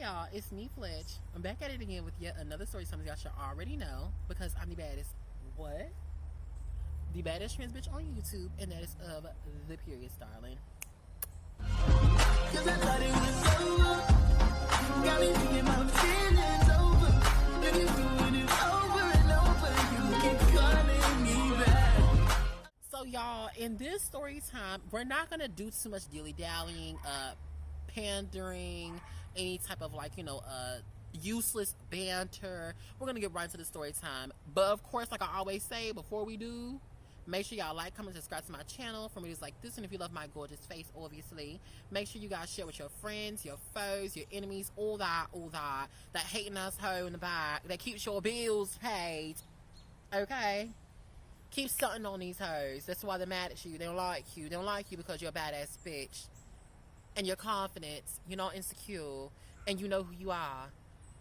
y'all, it's me, Fletch. I'm back at it again with yet another story, something y'all should already know, because I'm the baddest, what? The baddest trans bitch on YouTube, and that is of the period, darling. Cause I thought it was over. Got me thinking my feelings over. Then you doing it over and over. You keep calling me back. So y'all, in this story time, we're not gonna do too much dilly-dallying, pandering, any type of useless banter. We're gonna get right into the story time. But of course, like I always say, before we do, make sure y'all like, comment, subscribe to my channel for videos like this. And if you love my gorgeous face, obviously, make sure you guys share with your friends, your foes, your enemies, all that hating us hoe in the back that keeps your bills paid. Okay? Keep stunting on these hoes. That's why they're mad at you. They don't like you. They don't like you because you're a badass bitch. And you're confident, you're not insecure, and you know who you are.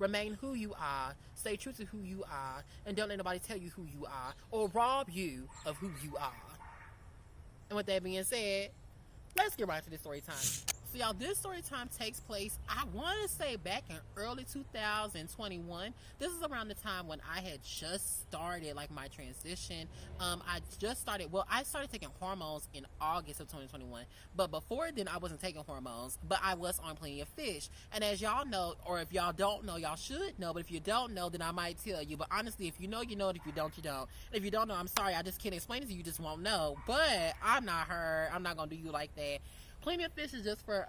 Remain who you are, stay true to who you are, and don't let nobody tell you who you are, or rob you of who you are. And with that being said, let's get right to the story time. So y'all, this story time takes place, I want to say back in early 2021. This is around the time when I had just started like my transition. I started taking hormones in August of 2021. But before then, I wasn't taking hormones, but I was on Plenty of Fish. And as y'all know, or if y'all don't know, y'all should know. But if you don't know, then I might tell you. But honestly, if you know, you know. And if you don't, you don't. And if you don't know, I'm sorry. I just can't explain it to you. You just won't know. But I'm not her. I'm not going to do you like that. Plenty of Fish is just for,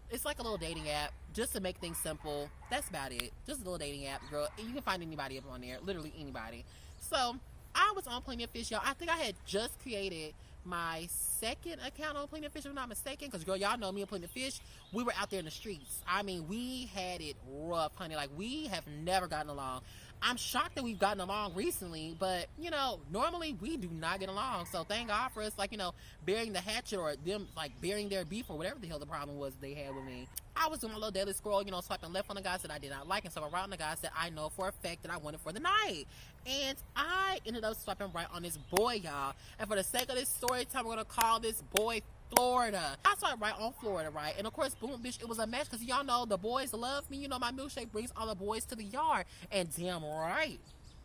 it's like a little dating app, just to make things simple. That's about it. Just a little dating app, girl. You can find anybody up on there, literally anybody. So, I was on Plenty of Fish, y'all. I think I had just created my second account on Plenty of Fish, if I'm not mistaken, because, girl, y'all know me and Plenty of Fish, we were out there in the streets. I mean, we had it rough, honey. Like, we have never gotten along. I'm shocked that we've gotten along recently, but, you know, normally we do not get along. So thank God for us, like, you know, burying the hatchet, or them, like, burying their beef, or whatever the hell the problem was they had with me. I was doing my little daily scroll, you know, swiping left on the guys that I did not like, and swiping right on the guys that I know for a fact that I wanted for the night. And I ended up swiping right on this boy, y'all. And for the sake of this story time, we're going to call this boy Florida. I swiped right on Florida, right? And of course, boom, bitch, it was a match, because y'all know the boys love me. You know, my milkshake brings all the boys to the yard. And damn right,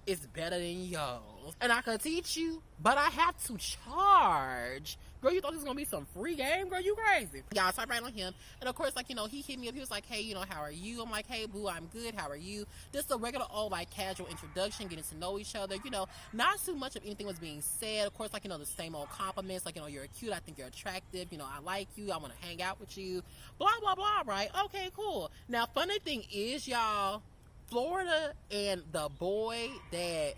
it's better than yours. And I could teach you, but I have to charge. Girl, you thought this was gonna be some free game? Girl, you crazy. Y'all, swipe right on him. And of course, like, you know, he hit me up. He was like, hey, you know, how are you? I'm like, hey, boo, I'm good. How are you? Just a regular old, like, casual introduction, getting to know each other. You know, not too much of anything was being said. Of course, like, you know, the same old compliments. Like, you know, you're cute. I think you're attractive. You know, I like you. I want to hang out with you. Blah, blah, blah, right? Okay, cool. Now, funny thing is, y'all, Florida and the boy that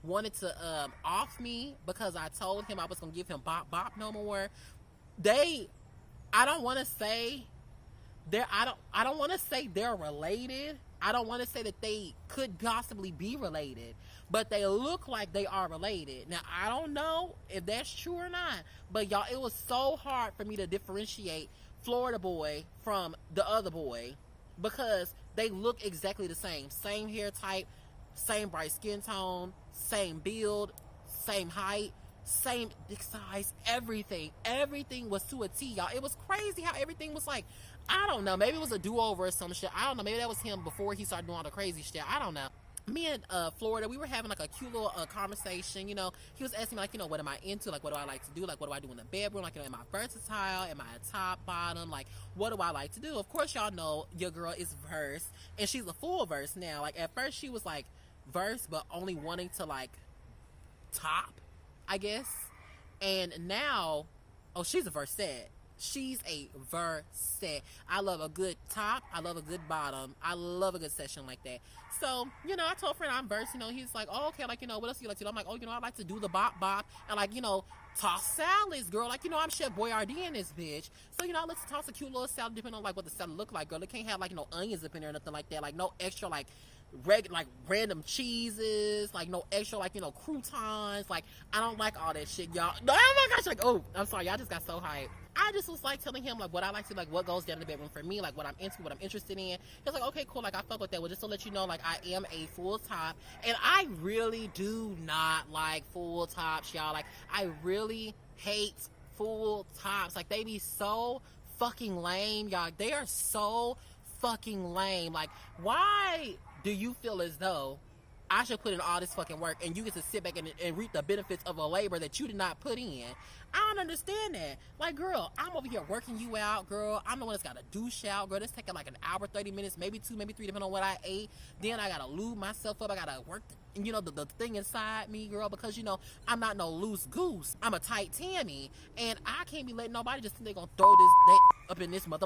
wanted to off me because I told him I was gonna give him bop bop no more. I don't want to say I don't want to say they're related. I don't want to say that they could possibly be related, but they look like they are related. Now, I don't know if that's true or not, but y'all, it was so hard for me to differentiate Florida boy from the other boy, because they look exactly the same. Same hair type, same bright skin tone, same build, same height, same dick size, everything. Everything was to a T, y'all. It was crazy how everything was like, I don't know, maybe it was a do-over or some shit. I don't know, maybe that was him before he started doing all the crazy shit. I don't know. Me and Florida, we were having like a cute little conversation. You know, he was asking me, like, you know, what am I into? Like, what do I like to do? Like, what do I do in the bedroom? Like, you know, am I versatile? Am I a top, bottom? Like, what do I like to do? Of course, y'all know your girl is verse, and she's a full verse now. Like, at first she was like verse, but only wanting to like top, I guess. And now, oh, she's a versette. She's a versette. I love a good top. I love a good bottom. I love a good session like that. So, you know, I told a friend I'm verse. You know, he's like, oh, okay, like, you know, what else do you like to do? I'm like, oh, you know, I like to do the bop bop and, like, you know, toss salads, girl. Like, you know, I'm Chef Boyardee in this bitch. So, you know, let's toss a cute little salad depending on, like, what the salad look like, girl. It can't have, like, you know, onions up in there or nothing like that. Like, no extra, like, random cheeses, like no extra, like, you know, croutons. Like, I don't like all that shit, y'all. Oh my gosh, like, oh, I'm sorry, y'all just got so hyped. I just was like telling him like what I like to, like what goes down in the bedroom for me, like what I'm into, what I'm interested in. He's like, okay, cool, like I fuck with that. Well, just to let you know, like I am a full top, and I really do not like full tops, y'all. Like, I really hate full tops. Like, they be so fucking lame, y'all. They are so fucking lame. Like, why do you feel as though I should put in all this fucking work and you get to sit back and reap the benefits of a labor that you did not put in? I don't understand that. Like, girl, I'm over here working you out, girl. I'm the one that's got to douche out, girl. That's taking like an hour, 30 minutes, maybe 2, maybe 3, depending on what I ate. Then I got to lube myself up. I got to work, the thing inside me, girl, because, I'm not no loose goose. I'm a tight Tammy. And I can't be letting nobody just think they're going to throw this up in this mother.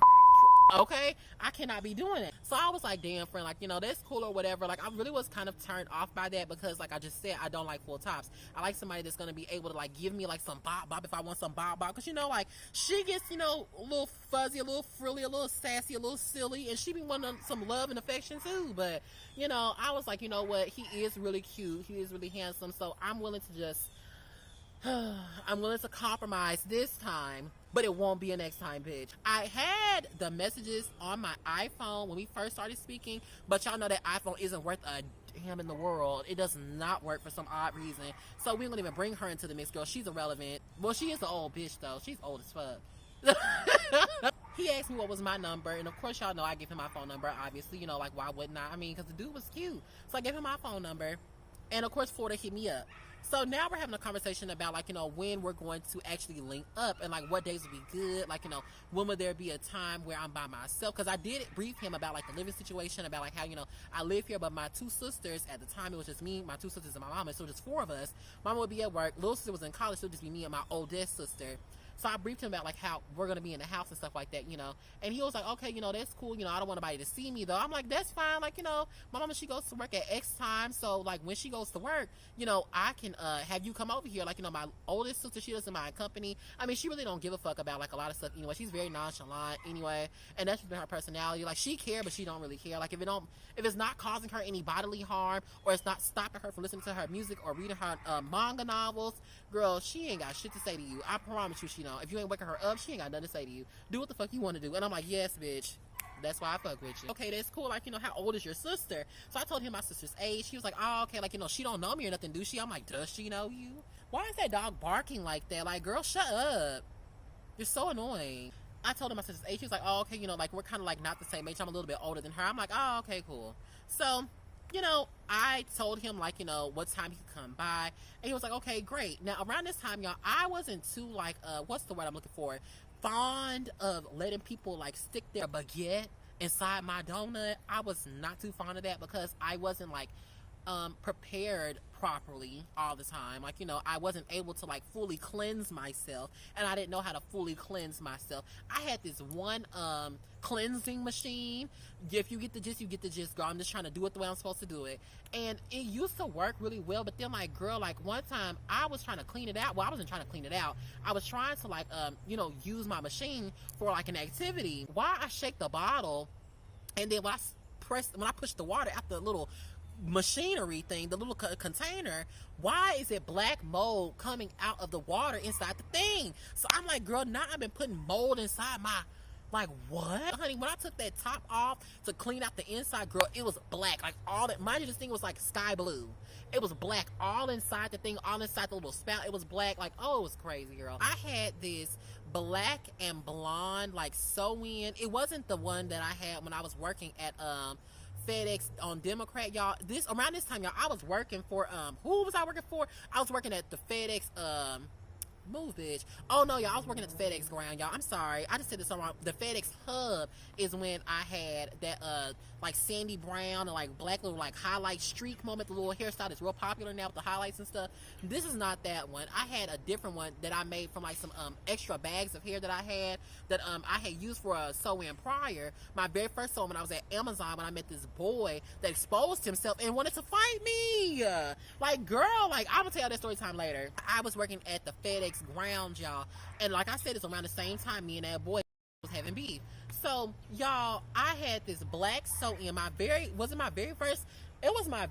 Okay, I cannot be doing it. So I was like, damn, friend, like, that's cool or whatever. Like, I really was kind of turned off by that because, like I just said, I don't like full tops. I like somebody that's gonna be able to, like, give me like some bob if I want some bob, because like, she gets, a little fuzzy, a little frilly, a little sassy, a little silly, and she be wanting some love and affection too. But I was like, you know what, he is really cute, he is really handsome, so I'm willing to just I'm willing to compromise this time, but it won't be a next time, bitch. I had the messages on my iPhone when we first started speaking, but y'all know that iPhone isn't worth a damn in the world. It does not work for some odd reason. So we don't even bring her into the mix, girl. She's irrelevant. Well, she is an old bitch, though. She's old as fuck. He asked me what was my number, and of course y'all know I give him my phone number, obviously, like, why wouldn't I? I mean, because the dude was cute. So I gave him my phone number, and of course Florida hit me up. So now we're having a conversation about, like, when we're going to actually link up and, like, what days would be good. Like, when would there be a time where I'm by myself? Because I did brief him about, like, the living situation, about, like, how, I live here, but my 2 sisters, at the time, it was just me, my 2 sisters, and my mama. So just 4 of us. Mama would be at work. Little sister was in college, so it would just be me and my oldest sister. So I briefed him about, like, how we're going to be in the house and stuff like that, And he was like, okay, that's cool. I don't want nobody to see me, though. I'm like, that's fine. Like, my mama, she goes to work at X time. So, like, when she goes to work, I can have you come over here. Like, my oldest sister, she doesn't mind company. I mean, she really don't give a fuck about, like, a lot of stuff anyway. She's very nonchalant anyway. And that's just been her personality. Like, she care, but she don't really care. Like, if it's not causing her any bodily harm, or it's not stopping her from listening to her music or reading her manga novels, girl, she ain't got shit to say to you. I promise you, she don't. If you ain't waking her up, she ain't got nothing to say to you. Do what the fuck you want to do. And I'm like, yes, bitch. That's why I fuck with you. Okay, that's cool. Like, how old is your sister? So I told him my sister's age. He was like, oh, okay. Like, she don't know me or nothing, do she? I'm like, does she know you? Why is that dog barking like that? Like, girl, shut up. You're so annoying. I told him my sister's age. He was like, oh, okay. Like, we're kind of like not the same age. I'm a little bit older than her. I'm like, oh, okay, cool. So, I told him, like, what time he could come by. And he was like, okay, great. Now, around this time, y'all, I wasn't too, like, what's the word I'm looking for? Fond of letting people, like, stick their baguette inside my donut. I was not too fond of that because I wasn't, like, prepared properly all the time. Like, I wasn't able to, like, fully cleanse myself, and I didn't know how to fully cleanse myself. I had this one cleansing machine. If you get the gist, you get the gist, girl. I'm just trying to do it the way I'm supposed to do it, and it used to work really well. But then, like, girl, like, one time I was trying to clean it out. Well, I wasn't trying to clean it out. I was trying to, like, use my machine for, like, an activity. While I shake the bottle, and then when I push the water out the little machinery thing, the little container, why is it black mold coming out of the water inside the thing? So I'm like, girl, now I've been putting mold inside my, like, what? Honey, when I took that top off to clean out the inside, girl, it was black. Like, all that, mind you, this thing was like sky blue. It was black all inside the thing, all inside the little spout. It was black. Like, oh, it was crazy, girl. I had this black and blonde, like, sew-in. It wasn't the one that I had when I was working at FedEx on Democrat, y'all. Around this time, y'all, I was working for who was I working for? I was working at the FedEx move, bitch. Oh no, y'all, I was working at the FedEx ground, y'all. I'm sorry, I just said this wrong. The FedEx hub is when I had that like sandy brown and like black little like highlight streak moment. The little hairstyle that's real popular now with the highlights and stuff. This is not that one. I had a different one that I made from like some extra bags of hair that I had used for a sew-in prior. My very first sew when I was at Amazon, when I met this boy that exposed himself and wanted to fight me. Like, girl, like, I'm gonna tell that story time later. I was working at the FedEx ground, y'all, and like I said, it's around the same time me and that boy was having beef. So, y'all, I had this black sew-in. It was my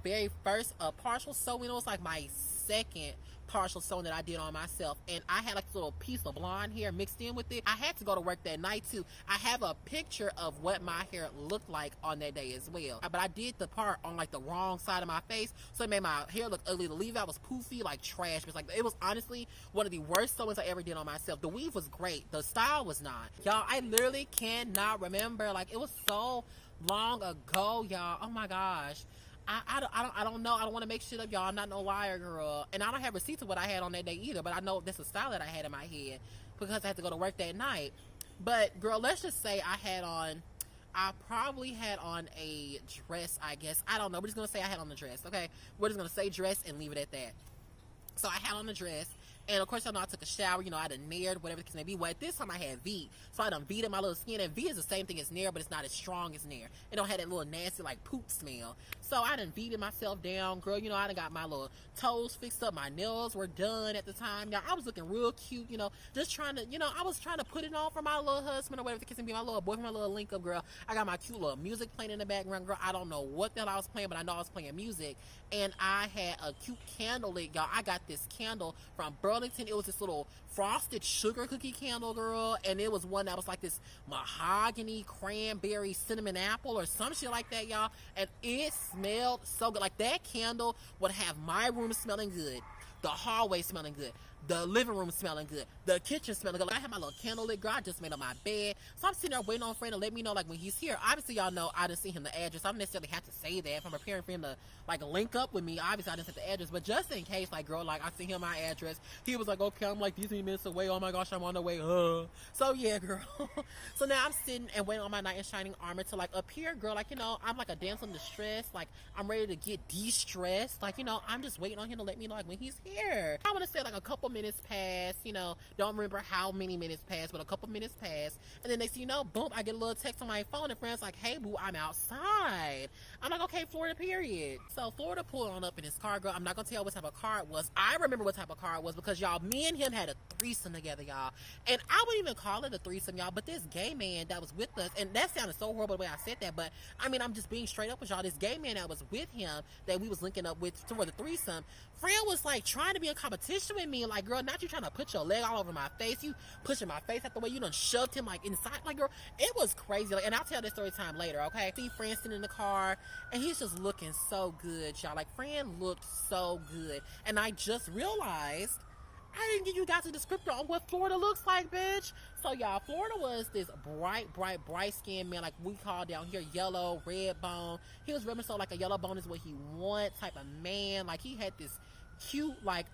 very first partial sew-in. It was like my second partial sewing that I did on myself, and I had like a little piece of blonde hair mixed in with it. I had to go to work that night too. I have a picture of what my hair looked like on that day as well, but I did the part on like the wrong side of my face, so it made my hair look ugly. The leave out was poofy like trash. It was honestly one of the worst sewings I ever did on myself. The weave was great, the style was not. Y'all, I literally cannot remember. Like, it was so long ago, y'all. Oh my gosh. I don't know. I don't want to make shit up, y'all. I'm not no liar, girl. And I don't have receipts of what I had on that day either, but I know that's the style that I had in my head because I had to go to work that night. But girl, let's just say I probably had on a dress, I guess. I don't know. We're just going to say I had on the dress, okay? We're just going to say dress and leave it at that. So I had on the dress. And of course, y'all know I took a shower, you know, I done nared, whatever the case may be. Well, at this time I had V. So I done V'd in my little skin. And V is the same thing as Nair, but it's not as strong as Nair. It don't have that little nasty, like, poop smell. So I done V'd myself down. Girl, you know, I done got my little toes fixed up. My nails were done at the time. Y'all, I was looking real cute, you know, just trying to, you know, I was trying to put it on for my little husband or whatever the case may be, my little boyfriend, my little link up, girl. I got my cute little music playing in the background, girl. I don't know what the hell I was playing, but I know I was playing music. And I had a cute candle lit, y'all. I got this candle from Burlington. It was this little frosted sugar cookie candle, girl, and it was one that was like this mahogany cranberry cinnamon apple or some shit like that, y'all, and it smelled so good. Like, that candle would have my room smelling good, the hallway smelling good, the living room smelling good, the kitchen smelling good. Like, I had my little candle lit, girl. I just made up my bed. So I'm sitting there waiting on a friend to let me know, like, when he's here. Obviously, y'all know I didn't see him the address. I don't necessarily have to say that. If I'm preparing for him to, like, link up with me, obviously I didn't set the address. But just in case, like, girl, like, I see him my address. He was like, okay, I'm like these minutes away. Oh my gosh, I'm on the way. So yeah, girl. So now I'm sitting and waiting on my knight in shining armor to, like, appear, girl. Like, you know, I'm like a damsel in distress. Like, I'm ready to get de-stressed. Like, you know, I'm just waiting on him to let me know, like, when he's here. I want to say, like, a couple minutes passed. You know, don't remember how many minutes passed, but a couple minutes passed, and then next thing you know, boom, I get a little text on my phone, and friends like, hey boo, I'm outside. I'm like, okay, Florida, period. So Florida pulled on up in his car, girl. I'm not gonna tell you what type of car it was. I remember what type of car it was because, y'all, me and him had a threesome together, y'all, and I wouldn't even call it a threesome, y'all, but this gay man that was with us, and that sounded so horrible the way I said that, but I mean, I'm just being straight up with y'all. This gay man that was with him, that we was linking up with for the threesome, friend was like trying to be in competition with me, like, girl, not you trying to put your leg all over my face, you pushing my face out the way, you done shoved him like inside, like, girl, it was crazy. Like, and I'll tell this story time later, okay? See Fran sitting in the car, and he's just looking so good, y'all. Like, Fran looked so good, and I just realized I didn't give you guys a descriptor on what Florida looks like, bitch. So, y'all, Florida was this bright skinned man, like we call down here yellow, red bone. He was really so like a yellow bone is what he wants type of man. Like, he had this cute, like,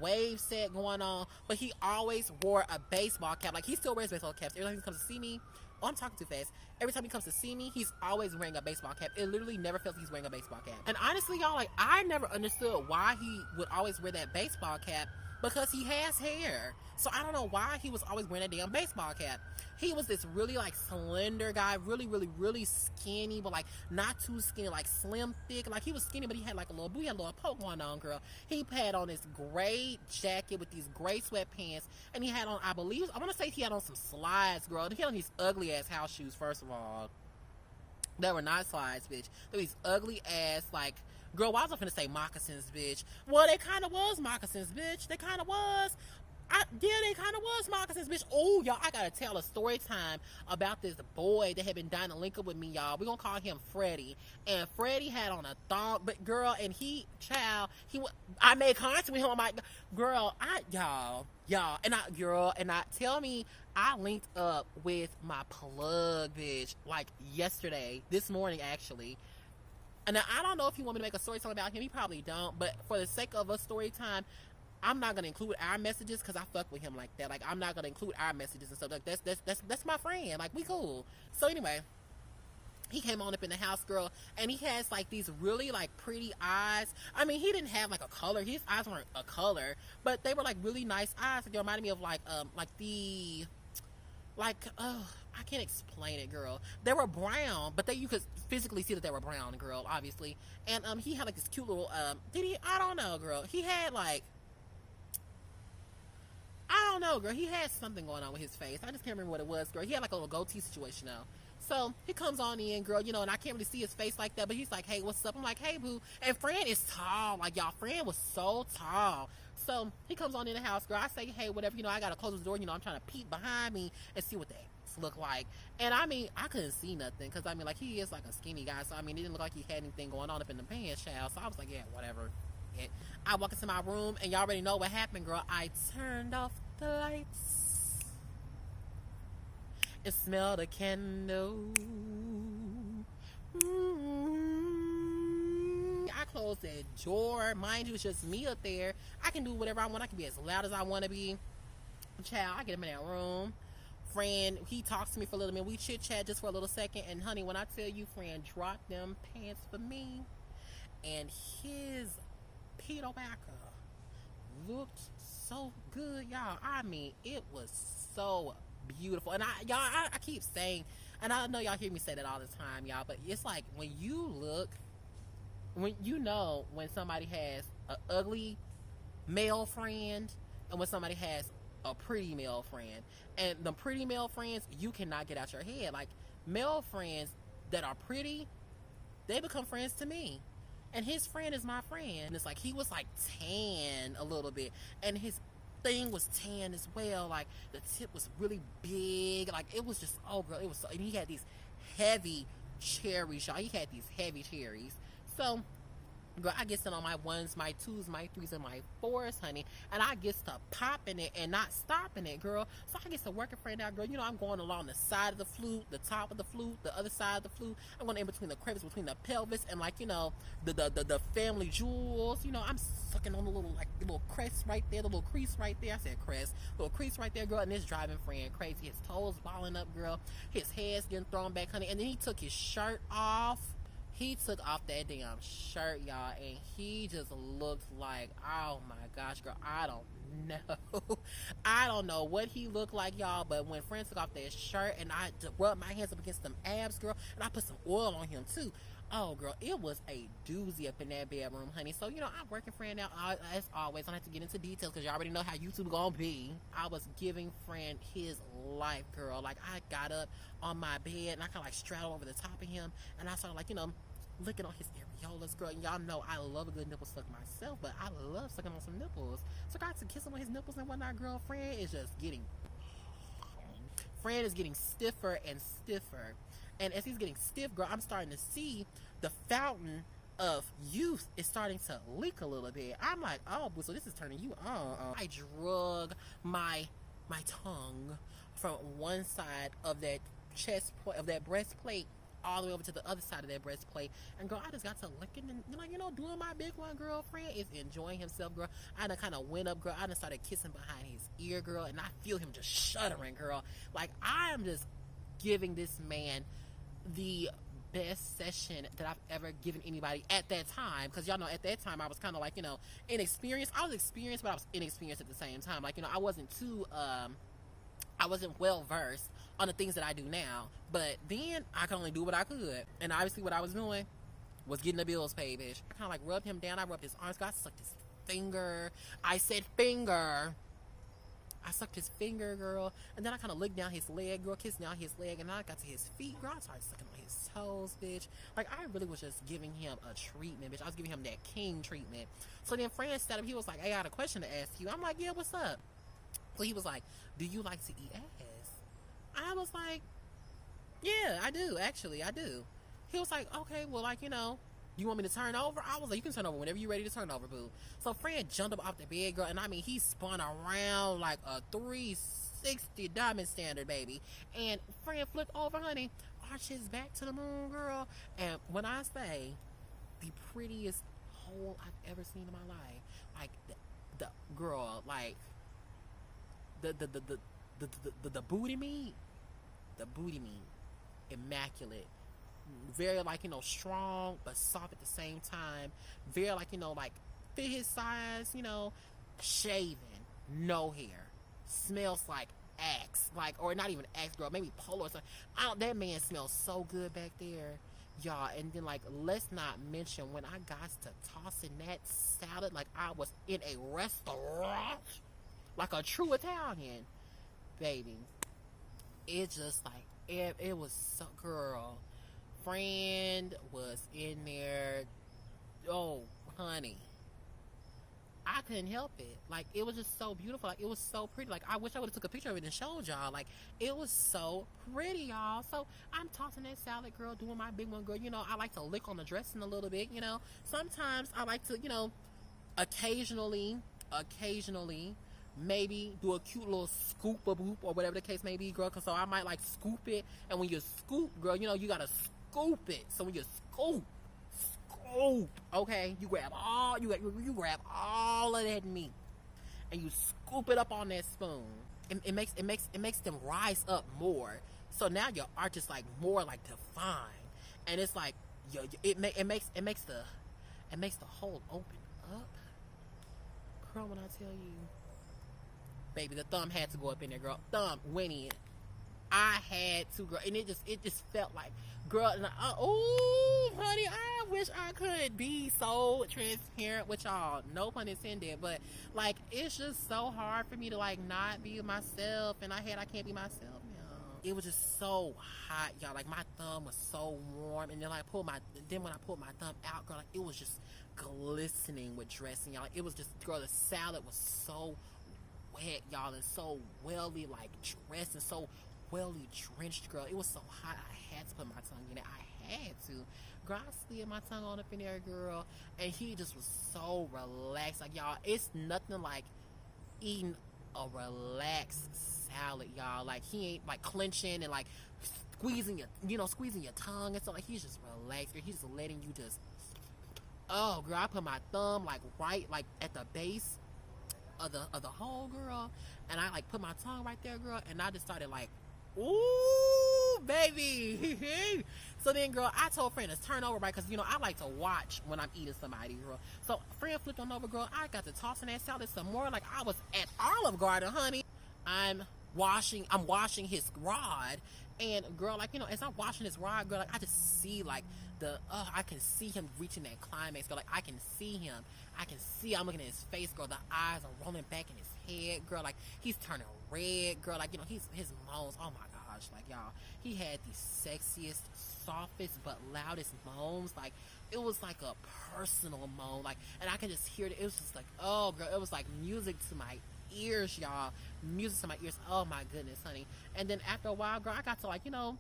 wave set going on, but he always wore a baseball cap. Like, he still wears baseball caps. Every time he comes to see me, oh, I'm talking too fast. Every time he comes to see me, he's always wearing a baseball cap. It literally never feels he's wearing a baseball cap. And honestly, y'all, like, I never understood why he would always wear that baseball cap, because he has hair. So I don't know why he was always wearing a damn baseball cap. He was this really, like, slender guy, really skinny, but, like, not too skinny, like, slim, thick. Like, he was skinny, but he had, like, a little poke going on, girl. He had on this gray jacket with these gray sweatpants, and he had on, I want to say he had on some slides, girl. And he had on these ugly-ass house shoes, first of all. They were not slides, bitch. They were these ugly-ass, like, girl, why was I finna say moccasins, bitch? Well, they kind of was moccasins, bitch. They kind of was. They kind of was moccasins, bitch. Oh, y'all, I gotta tell a story time about this boy that had been dying to link up with me, y'all. We're gonna call him Freddie. And Freddie had on a thong, but girl, and I made contact with him. I'm like, girl, tell me, I linked up with my plug, bitch, like yesterday, this morning, actually. And now, I don't know if you want me to make a story time about him. He probably don't. But for the sake of a story time, I'm not going to include our messages because I fuck with him like that. Like, I'm not going to include our messages and stuff. Like, that's my friend. Like, we cool. So, anyway, he came on up in the house, girl. And he has, like, these really, like, pretty eyes. I mean, he didn't have, like, a color. His eyes weren't a color. But they were, like, really nice eyes. Like, they reminded me of, like, I can't explain it, girl. They were brown, but you could physically see that they were brown, girl, obviously. And he had like this cute little I don't know, girl. He had like, I don't know, girl. He had something going on with his face. I just can't remember what it was, girl. He had like a little goatee situation though. So he comes on in, girl, you know, and I can't really see his face like that, but he's like, hey, what's up? I'm like, hey, boo. And Fran is tall. Like, y'all, Fran was so tall. So he comes on in the house, girl. I say, hey, whatever, you know, I got to close the door. You know, I'm trying to peek behind me and see what they look like. And I mean, I couldn't see nothing because, I mean, like, he is like a skinny guy. So, I mean, it didn't look like he had anything going on up in the pants, child. So I was like, yeah, whatever. And I walk into my room, and y'all already know what happened, girl. I turned off the lights. It smelled a candle. close that door. Mind you, it's just me up there. I can do whatever I want. I can be as loud as I want to be. Child, I get him in that room. Friend, he talks to me for a little bit. We chit chat just for a little second. And honey, when I tell you, friend, drop them pants for me. And his pedo backer looked so good, y'all. I mean, it was so beautiful. And I keep saying, and I know y'all hear me say that all the time, y'all, but it's like when you look, when you know when somebody has an ugly male friend and when somebody has a pretty male friend. And the pretty male friends, you cannot get out your head. Like, male friends that are pretty, they become friends to me. And his friend is my friend. And it's like, he was like tan a little bit. And his thing was tan as well. Like, the tip was really big. Like, it was just, oh girl, it was so, and he had these heavy cherries, y'all. He had these heavy cherries. So, girl, I get to on my ones, my twos, my threes, and my fours, honey. And I get to popping it and not stopping it, girl. So I get to working for it now, girl. You know, I'm going along the side of the flute, the top of the flute, the other side of the flute. I'm going in between the crevice, between the pelvis, and like, you know, the family jewels. You know, I'm sucking on the little, like, the little crest right there, the little crease right there. I said crest. Little crease right there, girl. And this driving friend crazy. His toes balling up, girl. His head's getting thrown back, honey. And then he took his shirt off. He took off that damn shirt, y'all, and he just looked like, oh my gosh, girl, I don't know. I don't know what he looked like, y'all, but when friend took off that shirt and I rubbed my hands up against them abs, girl, and I put some oil on him too. Oh, girl, it was a doozy up in that bedroom, honey. So, you know, I'm working friend out as always. I don't have to get into details because you already know how YouTube gonna be. I was giving friend his life, girl. Like, I got up on my bed and I kind of like straddled over the top of him and I started like, you know, licking on his areolas, girl. And y'all know I love a good nipple suck myself, but I love sucking on some nipples. So I got to kiss him on his nipples and whatnot, girl. Friend is just getting stiffer and stiffer. And as he's getting stiff, girl, I'm starting to see the fountain of youth is starting to leak a little bit. I'm like, oh, so this is turning you on. I drug my tongue from one side of that chest plate, of that breastplate, all the way over to the other side of that breastplate. And girl, I just got to licking and, like, you know, doing my big one. Girlfriend is enjoying himself, girl. I done kind of went up, girl. I done started kissing behind his ear, girl, and I feel him just shuddering, girl. Like, I am just giving this man the best session that I've ever given anybody at that time, because y'all know at that time I was kind of like, you know, inexperienced. I was experienced, but I was inexperienced at the same time. Like, you know, I wasn't well versed on the things that I do now, but then I could only do what I could, and obviously what I was doing was getting the bills paid, bitch. I kind of like rubbed him down. I rubbed his arms, I sucked his finger. I said finger. I sucked his finger, girl, and then I kind of licked down his leg, girl, kissed down his leg, and then I got to his feet, girl. I started sucking on his toes, bitch. Like, I really was just giving him a treatment, bitch. I was giving him that king treatment. So then Fran sat up, he was like, hey, I got a question to ask you. I'm like, yeah, what's up? So he was like, do you like to eat ass? I was like, yeah, I do, actually, I do. He was like, okay, well, like, you know, you want me to turn over? I was like, you can turn over whenever you're ready to turn over, boo. So Fran jumped up off the bed, girl, and I mean, he spun around like a 360 diamond standard, baby. And Fran flipped over, honey, arched his back to the moon, girl. And when I say the prettiest hole I've ever seen in my life, like, the girl, like, the booty meat, immaculate. Very, like, you know, strong but soft at the same time. Very, like, you know, like, fit his size, you know, shaven, no hair, smells like Axe, like, or not even Axe, girl, maybe Polo or something. That man smells so good back there, y'all. And then, like, let's not mention when I got to tossing that salad like I was in a restaurant, like a true Italian, baby. It just, like, it was so, girl. Friend was in there. Oh, honey, I couldn't help it. Like, it was just so beautiful. Like, it was so pretty. Like, I wish I would have took a picture of it and showed y'all. Like, it was so pretty, y'all. So I'm tossing that salad, girl, doing my big one, girl. You know, I like to lick on the dressing a little bit, you know. Sometimes I like to, you know, occasionally maybe do a cute little scoop or boop or whatever the case may be, girl. Cause so I might like scoop it, and when you scoop, girl, you know, you gotta scoop it. So when you scoop, scoop, okay? You grab all of that meat and you scoop it up on that spoon. It makes them rise up more. So now your arch is like more like defined, and it's like it makes the hole open up. Girl, when I tell you, baby, the thumb had to go up in there, girl. Thumb went in. I had to, girl, and it just felt like, girl, and oh, honey, I wish I could be so transparent with y'all. No pun intended, but like, it's just so hard for me to like not be myself, and I can't be myself now. It was just so hot, y'all. Like, my thumb was so warm, and then when I pulled my thumb out, girl, like, it was just glistening with dressing, y'all. Like, it was just, girl, the salad was so wet, y'all, and so welly like dressed and so welly drenched, girl. It was so hot, I had to put my tongue in it. I had to. Girl, I slid my tongue on up in there, girl, and he just was so relaxed. Like, y'all, it's nothing like eating a relaxed salad, y'all. Like, he ain't like clenching and like squeezing your tongue and stuff. Like, he's just relaxed, or he's just letting you just, oh, girl, I put my thumb like right like at the base of the hole, girl, and I like put my tongue right there, girl, and I just started like, ooh, baby. So then, girl, I told friend to turn over, right, because, you know, I like to watch when I'm eating somebody, girl. So friend flipped on over, girl. I got to tossing that salad some more, like I was at Olive Garden, honey. I'm washing his rod, and girl, like, you know, as I'm washing his rod, girl, like, I just see like I can see him reaching that climax, girl. Like, I can see him. I'm looking at his face, girl. The eyes are rolling back in his head, girl. Like, he's turning red, girl. Like, you know, his moans, oh my gosh, like, y'all, he had the sexiest, softest, but loudest moans. Like, it was like a personal moan, like, and I can just hear it. It was just like, oh, girl, it was like music to my ears, y'all. Music to my ears. Oh my goodness, honey. And then after a while, girl, I got to, like, you know,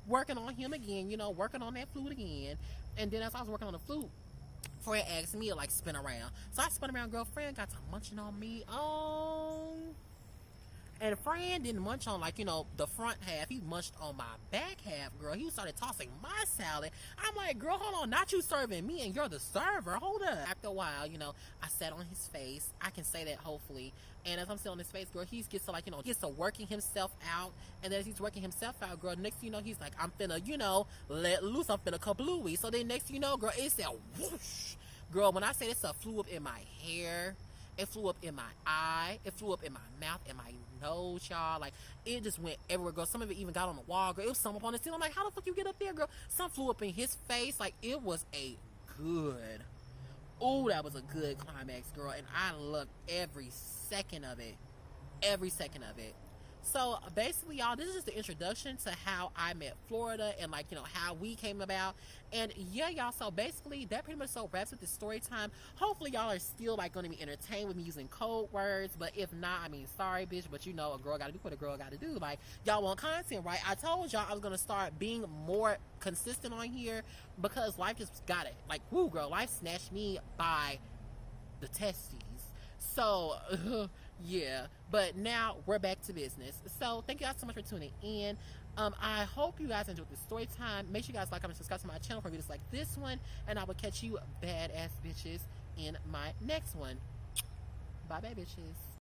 working on him again, you know, working on that flute again. And then as I was working on the flute, Fred asked me to like spin around. So I spun around, girlfriend got to munching on me. And Fran didn't munch on, like, you know, the front half. He munched on my back half, girl. He started tossing my salad. I'm like, girl, hold on. Not you serving me and you're the server. Hold up. After a while, you know, I sat on his face. I can say that, hopefully. And as I'm sitting on his face, girl, he gets to, like, you know, gets to working himself out. And then as he's working himself out, girl, next thing you know, he's like, I'm finna, you know, let loose. I'm finna kablooey. So then next thing you know, girl, it said whoosh. Girl, when I say this stuff flew up in my hair, it flew up in my eye, it flew up in my mouth and my nose, y'all. Like, it just went everywhere, girl. Some of it even got on the wall, girl. It was some up on the ceiling. I'm like, how the fuck you get up there, girl? Some flew up in his face. Like, it was a good, oh, that was a good climax, girl. And I loved every second of it. Every second of it. So basically, y'all, this is just the introduction to how I met Florida and, like, you know, how we came about. And yeah, y'all, so basically that pretty much so wraps up the story time. Hopefully y'all are still like going to be entertained with me using code words, but if not, I mean, sorry, bitch, but you know, a girl got to do what a girl got to do. Like, y'all want content, right? I told y'all I was going to start being more consistent on here because life just got it. Like, woo, girl, life snatched me by the testes. So yeah, but now we're back to business. So thank you guys so much for tuning in. I hope you guys enjoyed the story time. Make sure you guys like, comment, subscribe to my channel for videos like this one, and I will catch you badass bitches in my next one. Bye bye, bitches.